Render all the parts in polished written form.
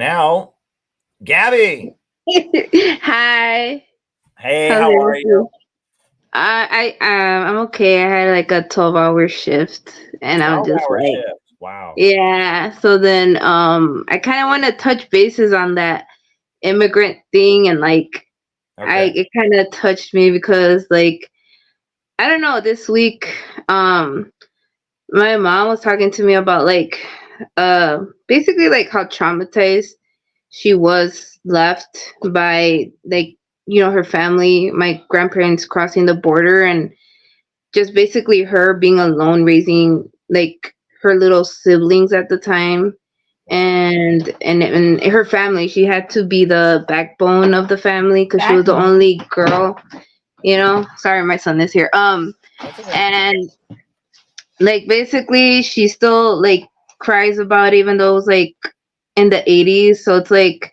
now, Gabby. Hi. Hey, How's how are you? everything? I'm okay. I had like a 12-hour shift, and I'm just 12-hour like, shift. Wow. yeah. So then, I kind of want to touch bases on that immigrant thing, and like, Okay. it kind of touched me because like, I don't know. This week, my mom was talking to me about like, basically like how traumatized she was left by like her family, my grandparents crossing the border, and just basically her being alone raising like her little siblings at the time. Wow. And her family, she had to be the backbone of the family because she was the only girl. Sorry, my son is here. That's okay. And like basically she still like cries about it, even though it was like in the 80s. So it's like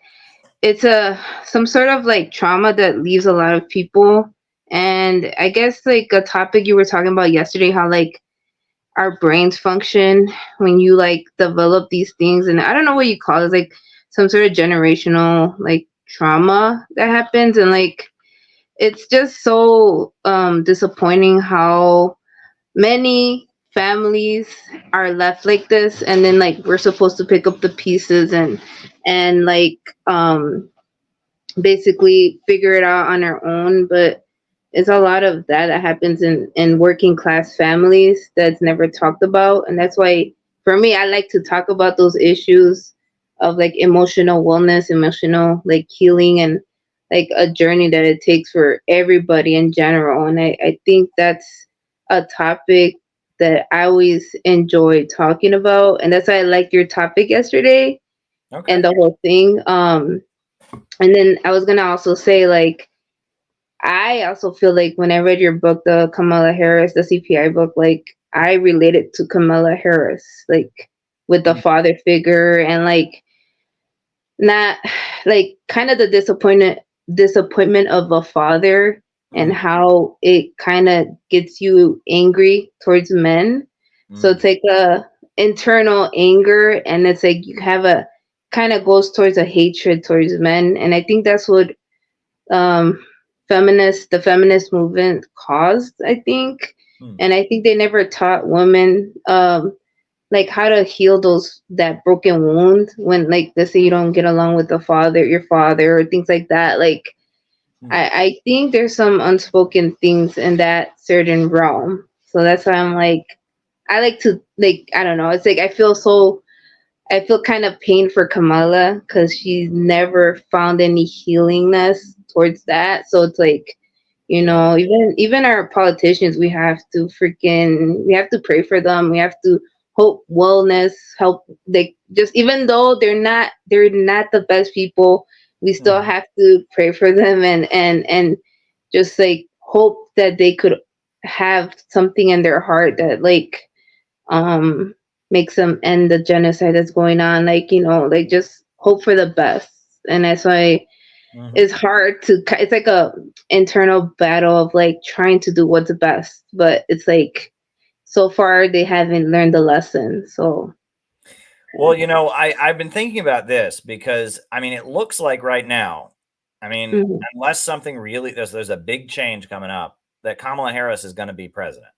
it's a some sort of like trauma that leaves a lot of people. And I guess like a topic you were talking about yesterday, how like our brains function when you like develop these things, and I don't know what you call it, like some sort of generational like trauma that happens. And like it's just so disappointing how many families are left like this, and then like we're supposed to pick up the pieces and like basically figure it out on our own. But it's a lot of that happens in working class families that's never talked about. And that's why for me, I like to talk about those issues of like emotional wellness, emotional like healing, and like a journey that it takes for everybody in general. And I think that's a topic that I always enjoy talking about. And that's why I liked your topic yesterday Okay. and the whole thing. And then I was gonna also say like I also feel like when I read your book, the Kamala Harris, the CPI book, like I related to Kamala Harris, like with the Hmm. father figure, and like not like kind of the disappointment of a father, and Hmm. how it kind of gets you angry towards men. So Hmm. it's like a internal anger, and it's like you have a kind of goes towards a hatred towards men. And I think that's what um the feminist movement caused, I think. Hmm. And I think they never taught women like how to heal those that broken wound when like let's say you don't get along with your father, or things like that. Like Hmm. I think there's some unspoken things in that certain realm. So that's why I'm like I like to like I don't know, it's like I feel kind of pain for Kamala because she's never found any healingness towards that. So it's like, Yeah. even our politicians, we have to pray for them. We have to hope wellness, help. Like just even though they're not the best people, we still Hmm. have to pray for them, and just like hope that they could have something in their heart that like um makes them end the genocide that's going on, like like just hope for the best. And that's why Hmm. it's like a internal battle of like trying to do what's best, but it's like so far they haven't learned the lesson. So Well, I've been thinking about this because I mean, it looks like right now, I mean, mhm. unless something really there's a big change coming up, that Kamala Harris is going to be president.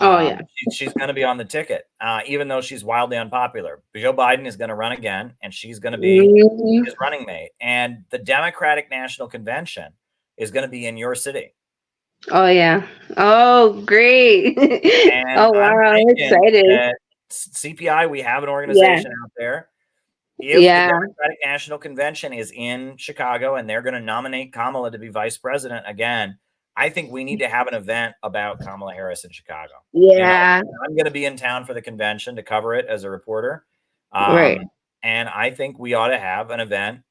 Oh yeah. She's going to be on the ticket, even though she's wildly unpopular. Joe Biden is going to run again, and she's going to be Mhm. his running mate. And the Democratic National Convention is going to be in your city. Oh yeah. Oh great. And Oh I'm wow, I'm thinking excited. that CPI, we have an Yeah. organization out there. If the Yeah. Democratic National Convention is in Chicago and they're going to nominate Kamala to be vice president again, I think we need to have an event about Kamala Harris in Chicago. Yeah. I'm going to be in town for the convention to cover it as a reporter. Um, Right. and I think we ought to have an event,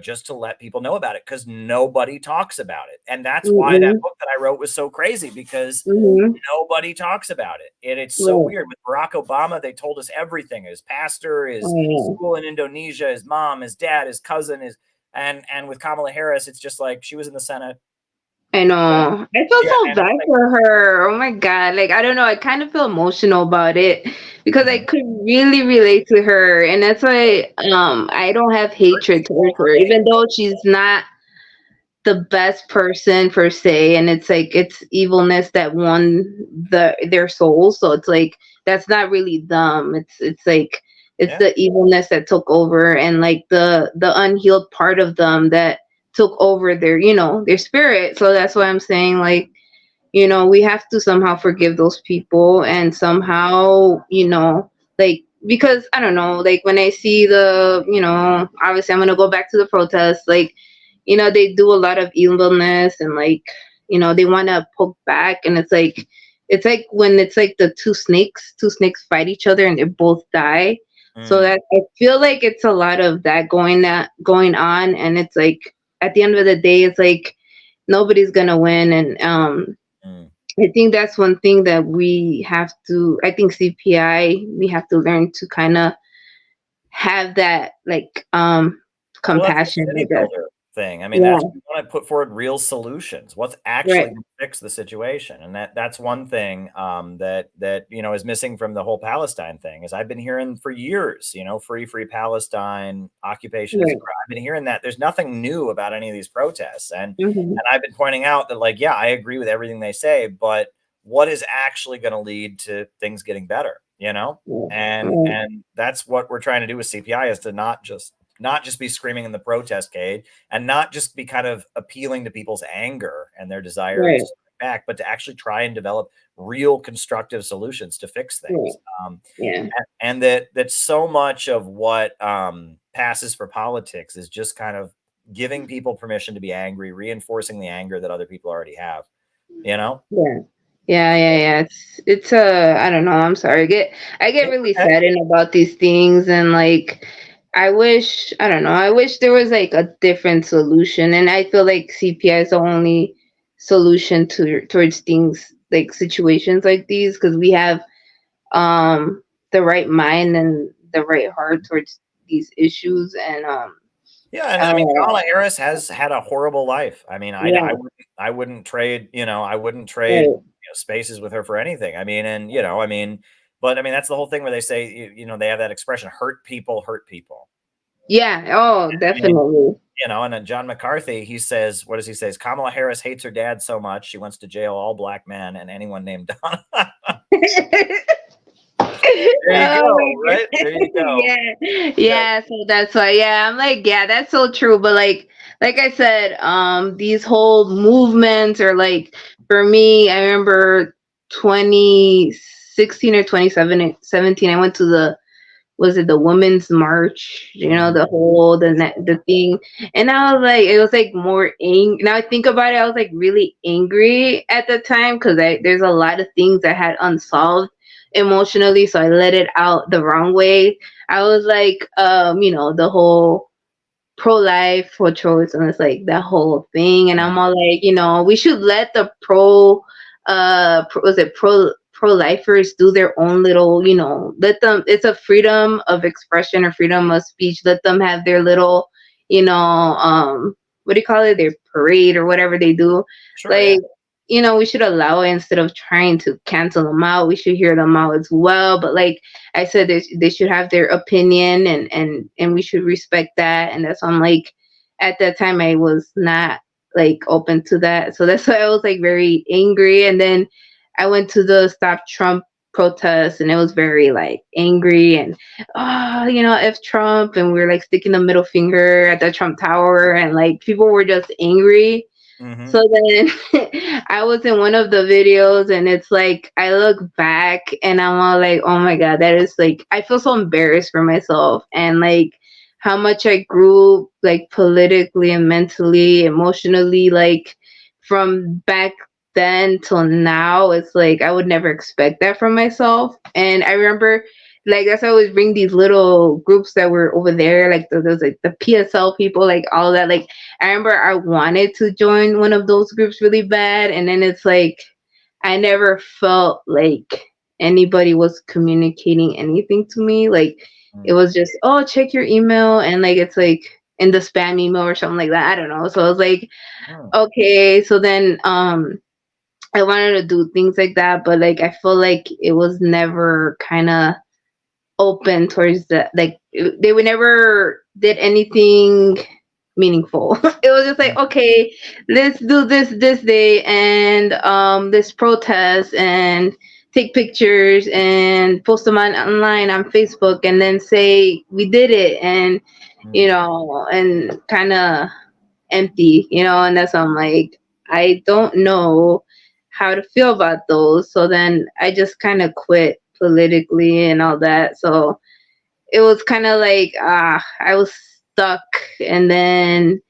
just to let people know about it because nobody talks about it. And that's why that Mhm. book that I wrote was so crazy because Mhm. nobody talks about it. And it's so Right. weird. With Barack Obama, they told us everything. His pastor, his Oh, school in Indonesia, his mom, his dad, his cousin, his and with Kamala Harris, it's just like she was in the Senate. I That know. I feel yeah, so and it's bad like for her. Oh my god. Like I don't know. I kind of feel emotional about it because I Mhm. could really relate to her, and that's why I don't have Hurt hatred people, towards her, hurt even people. though she's not the best person per se, and it's like it's evilness that won their souls. So it's like that's not really them. It's like it's Yeah. the evilness that took over, and like the unhealed part of them that took over their their spirit. So that's why I'm saying like we have to somehow forgive those people and somehow like because I don't know, like when I see the obviously I'm gonna go back to the protests, like they do a lot of evilness and like they want to poke back, and it's like when it's like the two snakes fight each other and they both die. So Mm, that I feel like it's a lot of that going on, and it's like at the end of the day it's like nobody's gonna win. And mm. I think that's one thing that we have to, I think CPI, we have to learn to kind of have that like Well, that's the compassion, I city guess. builder thing. I mean, Yeah, that's we wanna put forward real solutions. What's right, actually gonna fix the situation? And that's one thing, that, is missing from the whole Palestine thing, is I've been hearing for years, free Palestine, occupation is a right. crime. I've been hearing that. There's nothing new about any of these protests, Hmm. and I've been pointing out that, like, yeah, I agree with everything they say, but what is actually gonna lead to things getting better, you know? Yeah, right, And that's what we're trying to do with CPI, is to not just be screaming in the protest cage, and not just be kind of appealing to people's anger and their desire to right, strike back, but to actually try and develop real constructive solutions to fix right. things. Yeah, And that so much of what passes for politics is just kind of giving people permission to be angry, reinforcing the anger that other people already have. You know, yeah. Yeah. It's I don't know. I'm sorry. I get it's really okay. saddened about these things, and like I don't know. I wish there was like a different solution, and I feel like CPI is the only solution towards things like situations like these, because we have the right mind and the right heart towards these issues, and Yeah, and I uh mean, Kamala Harris has had a horrible life. I mean, yeah, I wouldn't trade, I wouldn't trade, right. spaces with her for anything. I mean, and but I mean, that's the whole thing where they say, they have that expression, hurt people. Yeah, oh I mean, definitely. and then John McCarthy, he says, what does he say? Kamala Harris hates her dad so much she wants to jail all black men and anyone named Donna. There you Oh go, my right? There god. you go. Yeah. Yeah. Yeah, so that's why, yeah, I'm like, yeah, that's so true. But like I said, these whole movements are like, for me, I remember 2016 or 2017, I went to the, was it the women's march, Mhm. the whole the thing. And I was like, it was like more now I think about it, I was like really angry at the time, because there's a lot of things that had unsolved emotionally, so I let it out the wrong way. I was like, the whole pro-life, pro-choice, and it's like that whole thing. And I'm Mhm. all like, we should let the was it pro-lifers do their own little, let them. It's a freedom of expression or freedom of speech. Let them have their little, what do you call it? Their parade or whatever they do. Sure, yeah. Like, we should allow it instead of trying to cancel them out. We should hear them out as well. But like I said, they should have their opinion, and we should respect that. And that's why I'm like, at that time I was not like open to that. So that's why I was like very angry. And then I went to the Stop Trump protest, and it was very like angry, and if Trump, and we were like sticking the middle finger at the Trump Tower, and like people were just angry. Mhm. So then I was in one of the videos, and it's like I look back and I'm all like, oh my God, that is like, I feel so embarrassed for myself, and like how much I grew like politically and mentally, emotionally, like from back then till now. It's like I would never expect that from myself. And I remember, like, that's why I always bring these little groups that were over there, like those like the PSL people, like all that. Like I remember I wanted to join one of those groups really bad, and then it's like I never felt like anybody was communicating anything to me. Like it Mm. was just, oh, check your email, and like it's like in the spam email or something like that. I don't know. So I was like, Mm. okay. So then I wanted to do things like that, but like I feel like it was never kind of open towards the, like, they would never did anything meaningful. It was just like, Mm, okay, let's do this day, and this protest, and take pictures and post them online on Facebook, and then say we did it, and mm, and kind of empty, and that's why I'm like, I don't know how to feel about those. So then I just kind of quit politically and all that. So it was kind of like, I was stuck. And then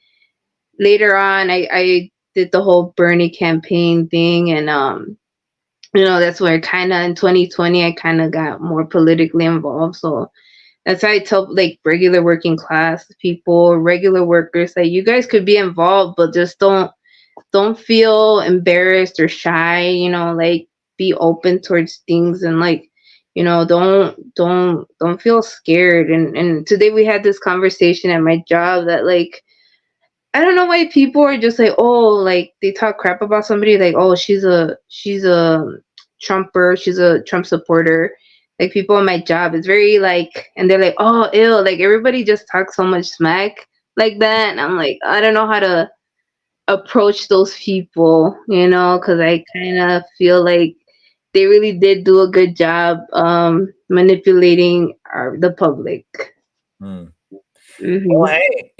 later on, I did the whole Bernie campaign thing, and that's where kind of in 2020 I kind of got more politically involved. So that's why I tell, like, regular working class people, regular workers, like, you guys could be involved, but just don't feel embarrassed or shy, like, be open towards things, and, like, don't feel scared. And today we had this conversation at my job that, like, I don't know why people are just like, oh, like, they talk crap about somebody, like, oh, she's a Trumper, she's a Trump supporter. Like, people on my job, it's very like, and they're like, oh, ill, like, everybody just talks so much smack like that, and I'm like, I don't know how to approach those people, because I kind of feel like they really did do a good job manipulating the public. mm. Well, Hmm.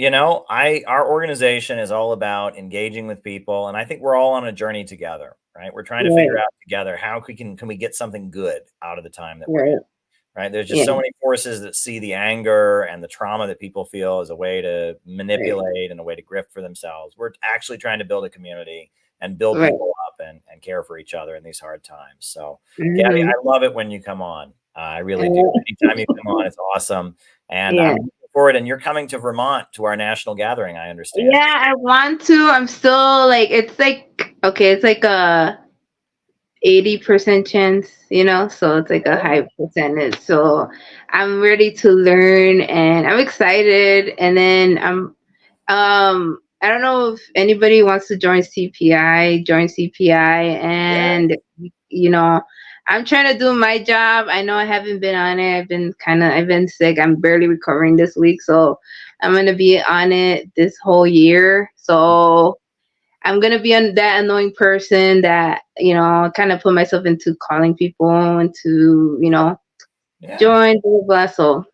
hey, our organization is all about engaging with people, and I think we're all on a journey together, right? We're trying to figure Right, out together how can we get something good out of the time that we're in, right, right? There's just yeah, so many forces that see the anger and the trauma that people feel as a way to right, manipulate and a way to grift for themselves. We're actually trying to build a community and build right. people up and care for each other in these hard times. So, Gabby, Hmm. I love it when you come on. I really do. Anytime you come on, it's awesome. And I'm Yeah. looking forward. And you're coming to Vermont to our national gathering, I understand. Yeah, I want to. I'm still like, it's like, okay, it's like a 80% chance, so it's like a Oh, high percentage. So I'm ready to learn, and I'm excited. And then I don't know if anybody wants to join CPI, yeah. and you know, I'm trying to do my job. I know I haven't been on it. I've been sick. I'm barely recovering this week, so I'm gonna be on it this whole year. So I'm gonna be that annoying person that, kind of put myself into calling people and to, Yeah. join, blah blah blah. So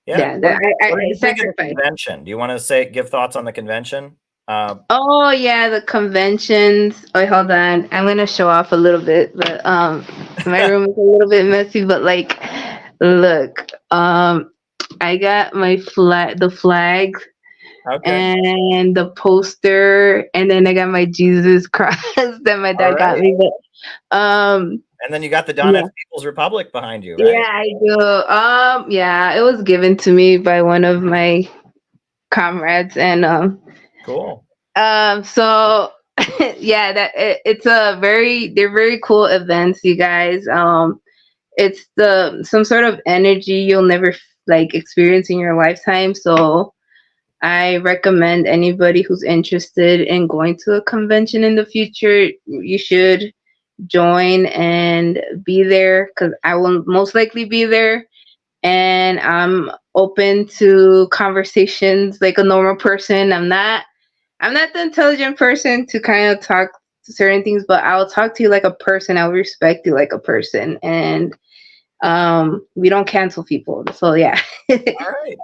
Yeah. yeah, What that did, I what did you think of the sacrifice. convention? Do you want to give thoughts on the convention? Uh, Oh yeah, the conventions. Wait, hold on. I'm gonna show off a little bit, but my room is a little bit messy. But, like, look, I got the flag, okay. and the poster, and then I got my Jesus cross that my All dad got right. me. But And then you got the yeah, Donetsk People's Republic behind you, right? yeah, I do. Yeah, it was given to me by one of my comrades, and Cool. so yeah, it's a they're very cool events, you guys. It's some sort of energy you'll never like experience in your lifetime. So I recommend anybody who's interested in going to a convention in the future, you should join and be there, because I will most likely be there, and I'm open to conversations like a normal person. I'm not the intelligent person to kind of talk to certain things, but I'll talk to you like a person. I'll respect you like a person, and we don't cancel people. So yeah, All right.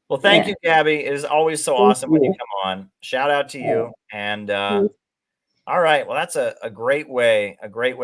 Well, thank yeah. you, Gabby. It is always so Thank awesome when you you. come on. Shout out to you. And Uh, all right. Well, that's a great way